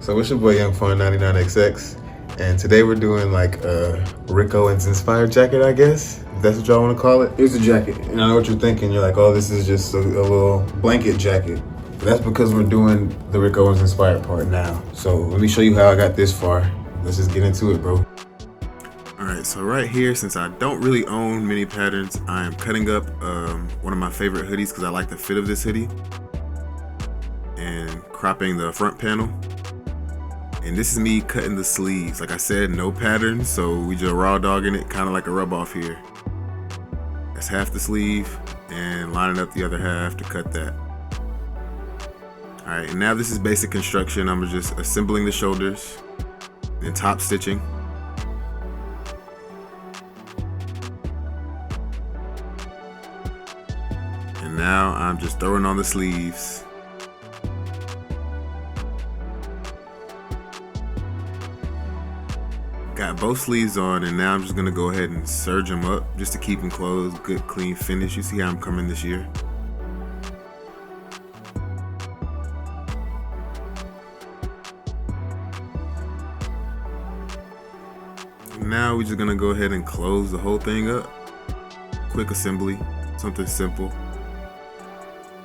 So it's your boy Young Fun 99XX, and today we're doing like a Rick Owens inspired jacket, I guess. If that's what y'all want to call it. Here's the jacket, and I know what you're thinking. You're like, oh, this is just a little blanket jacket. But that's because we're doing the Rick Owens inspired part now. So let me show you how I got this far. Let's just get into it, bro. Alright, so right here, since I don't really own many patterns, I am cutting up one of my favorite hoodies because I like the fit of this hoodie, and cropping the front panel. And this is me cutting the sleeves. Like I said, no pattern, so we just raw dogging it, kind of like a rub off here. That's half the sleeve, and lining up the other half to cut that. Alright, and now this is basic construction. I'm just assembling the shoulders and top stitching. And now I'm just throwing on the sleeves. Got both sleeves on, and now I'm just gonna go ahead and serge them up just to keep them closed. Good clean finish. You see how I'm coming this year. Now we're just gonna go ahead and close the whole thing up. Quick assembly, something simple.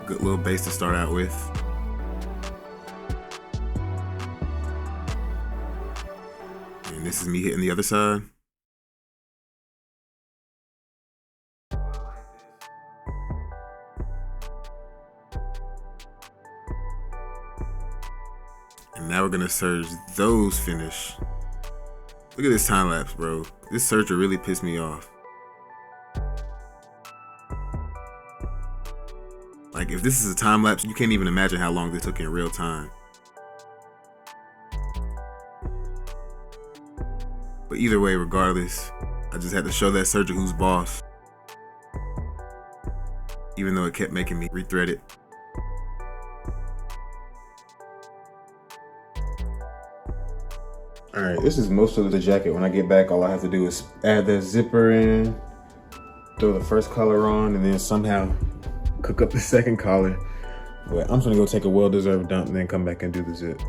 Good little base to start out with. And this is me hitting the other side. And now we're gonna serge those finish. Look at this time lapse, bro. This serger really pissed me off. Like, if this is a time lapse, you can't even imagine how long this took in real time. But either way, regardless, I just had to show that serger who's boss. Even though it kept making me rethread it. Alright, this is most of the jacket. When I get back, all I have to do is add the zipper in, throw the first collar on, and then somehow cook up the second collar. But I'm just gonna go take a well-deserved dump and then come back and do the zip.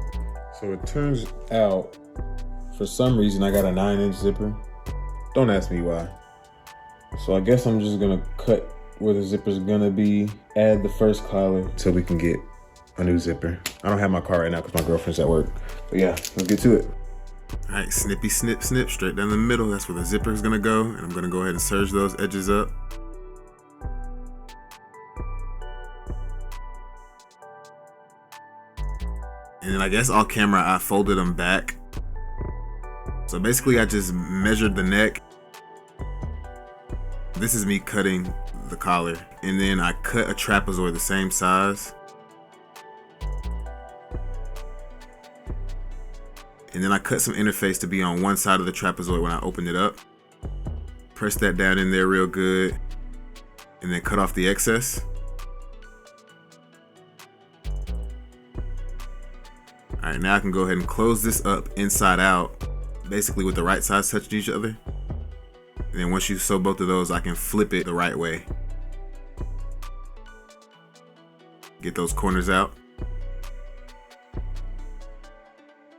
So it turns out, for some reason, I got a 9-inch zipper. Don't ask me why. So I guess I'm just gonna cut where the zipper's gonna be, add the first collar so we can get a new zipper. I don't have my car right now because my girlfriend's at work. But yeah, let's get to it. All right, snippy snip snip, straight down the middle. That's where the zipper is gonna go. And I'm gonna go ahead and serge those edges up. And then I guess off camera, I folded them back. So basically I just measured the neck. This is me cutting the collar. And then I cut a trapezoid the same size. And then I cut some interface to be on one side of the trapezoid when I opened it up. Press that down in there real good. And then cut off the excess. All right, now I can go ahead and close this up inside out, basically with the right sides touching each other. And then once you sew both of those, I can flip it the right way. Get those corners out.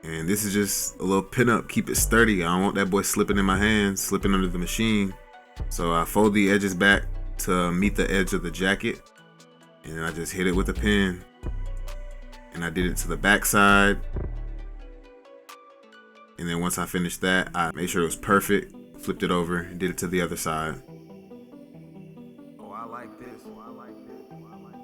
And this is just a little pin up, keep it sturdy. I don't want that boy slipping in my hands, slipping under the machine. So I fold the edges back to meet the edge of the jacket. And then I just hit it with a pin. And I did it to the back side. And then once I finished that, I made sure it was perfect, flipped it over, and did it to the other side. Oh, I like this. Oh, I like this. Oh, I like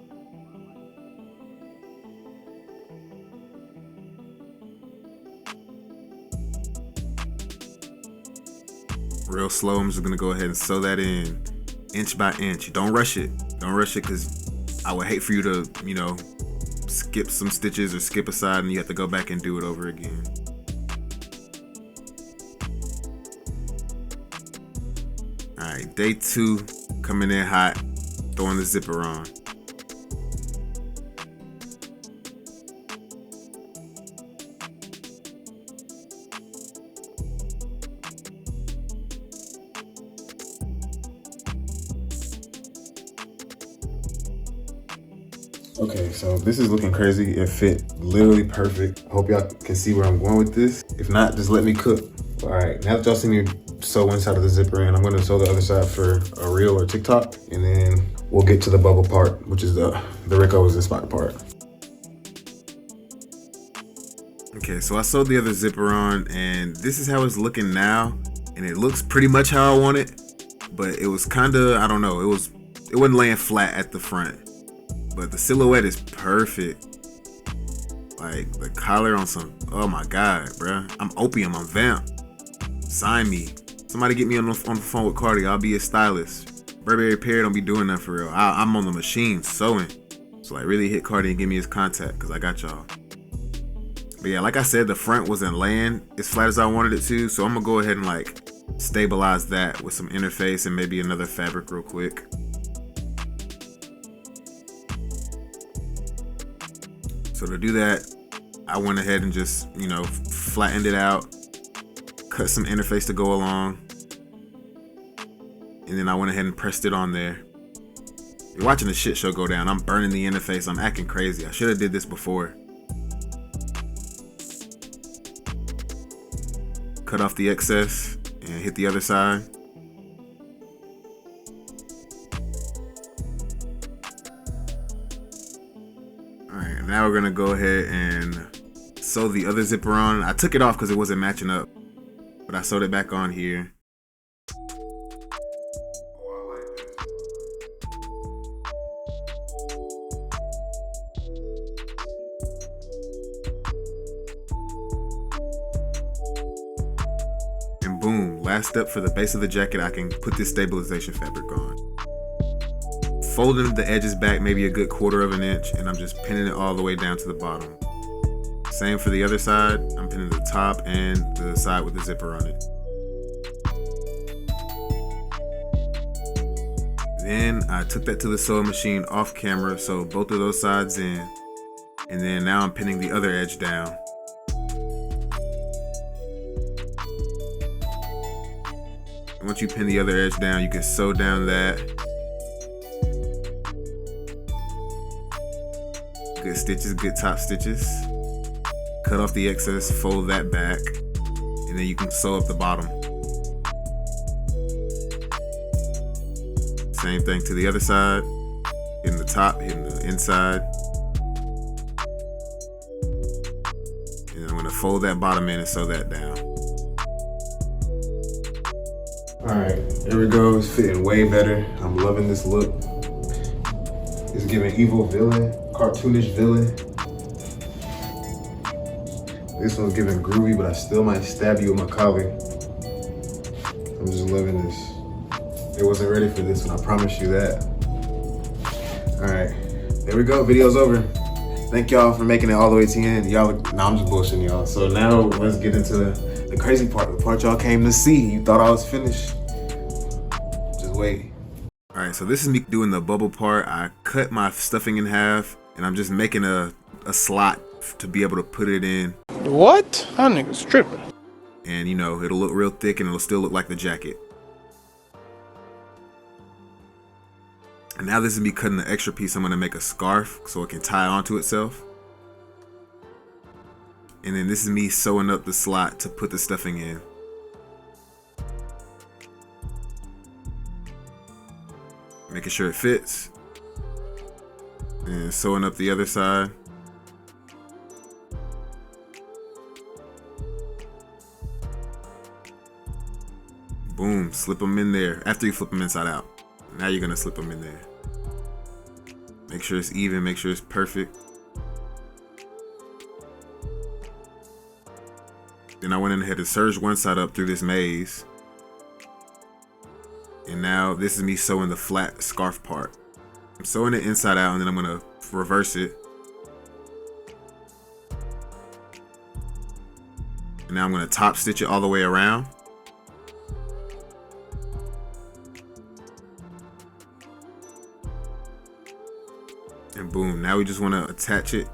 this. Real slow, I'm just gonna go ahead and sew that in, inch by inch. Don't rush it. Don't rush it, because I would hate for you to, you know, skip some stitches or skip a side and you have to go back and do it over again. Alright, day 2, coming in hot, throwing the zipper on. Okay, so this is looking crazy. It fit literally perfect. Hope y'all can see where I'm going with this. If not, just let me cook. All right, now that y'all see me sew one side of the zipper in, I'm gonna sew the other side for a reel or TikTok, and then we'll get to the bubble part, which is the Rick Owens inspired part. Okay, so I sewed the other zipper on, and this is how it's looking now, and it looks pretty much how I want it, but it was kinda, I don't know, it wasn't laying flat at the front, but the silhouette is perfect. Like the collar on some, oh my God, bruh. I'm Opium, I'm Vamp. Sign me. Somebody get me on the phone with Cardi, I'll be a stylist. Burberry Perry don't be doing that for real. I'm on the machine sewing. So like really hit Cardi and give me his contact, cause I got y'all. But yeah, like I said, the front wasn't laying as flat as I wanted it to, so I'm gonna go ahead and like stabilize that with some interface and maybe another fabric real quick. So to do that, I went ahead and just, you know, flattened it out, cut some interface to go along, and then I went ahead and pressed it on there. You're watching the shit show go down. I'm burning the interface. I'm acting crazy. I should have did this before. Cut off the excess and hit the other side. Alright, now we're gonna go ahead and sew the other zipper on. I took it off because it wasn't matching up, but I sewed it back on here. And boom, last step for the base of the jacket, I can put this stabilization fabric on. Folding the edges back maybe a good 1/4 of an inch, and I'm just pinning it all the way down to the bottom. Same for the other side. I'm pinning the top and the side with the zipper on it. Then I took that to the sewing machine off camera, so both of those sides in, and then now I'm pinning the other edge down. And once you pin the other edge down, you can sew down that. Good stitches, good top stitches. Cut off the excess, fold that back, and then you can sew up the bottom. Same thing to the other side. Hitting the top, hitting the inside. And I'm gonna fold that bottom in and sew that down. Alright, there we go. It's fitting way better. I'm loving this look. It's giving evil villain, cartoonish villain. This one's giving groovy, but I still might stab you with my collar. I'm just loving this. It wasn't ready for this one, I promise you that. All right, there we go, video's over. Thank y'all for making it all the way to the end. Y'all, nah, I'm just bullshitting y'all. So now let's get into the crazy part, the part y'all came to see. You thought I was finished. Just wait. All right, so this is me doing the bubble part. I cut my stuffing in half, and I'm just making a slot to be able to put it in. What? That nigga's tripping. And you know, it'll look real thick and it'll still look like the jacket. And now this is me cutting the extra piece. I'm gonna make a scarf so it can tie onto itself. And then this is me sewing up the slot to put the stuffing in. Making sure it fits. And sewing up the other side. Boom, slip them in there. After you flip them inside out. Now you're gonna slip them in there. Make sure it's even, make sure it's perfect. Then I went in ahead and serged one side up through this maze. And now this is me sewing the flat scarf part. I'm sewing it inside out and then I'm gonna reverse it. And now I'm gonna top stitch it all the way around. And boom, now we just want to attach it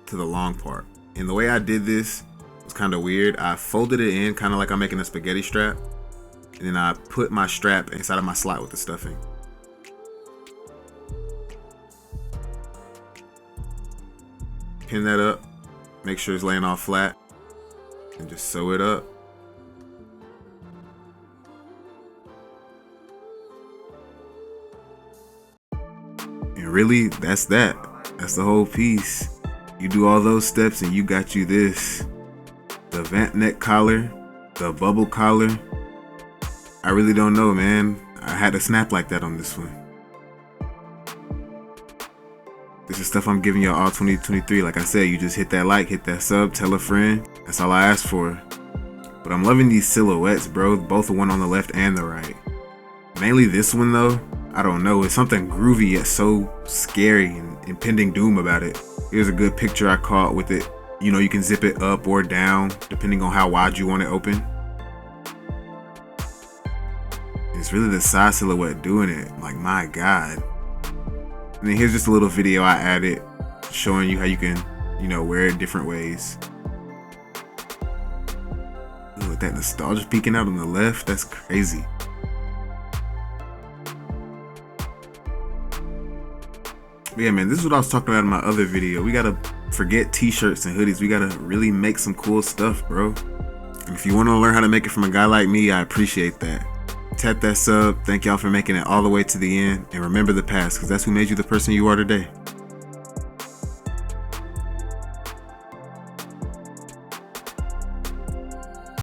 to the long part. And the way I did this was kind of weird. I folded it in kind of like I'm making a spaghetti strap. And then I put my strap inside of my slot with the stuffing. pin that up, make sure it's laying all flat, and just sew it up. And really, that's that. That's the whole piece. You do all those steps and you got you this. The Avant neck collar, the bubble collar. I really don't know, man. I had to snap like that on this one. This is stuff I'm giving y'all all 2023. Like I said, you just hit that like, hit that sub, tell a friend. That's all I asked for. But I'm loving these silhouettes, bro. Both the one on the left and the right. Mainly this one though. I don't know. It's something groovy yet so scary and impending doom about it. Here's a good picture I caught with it. You know, you can zip it up or down depending on how wide you want it open. It's really the side silhouette doing it. Like, my God. And then here's just a little video I added showing you how you can, you know, wear it different ways. Ooh, with that nostalgia peeking out on the left, that's crazy. But yeah, man, this is what I was talking about in my other video. We gotta forget t-shirts and hoodies. We gotta really make some cool stuff, bro. And if you want to learn how to make it from a guy like me, I appreciate that. Tap that sub. Thank y'all for making it all the way to the end. And remember the past, because that's who made you the person you are today.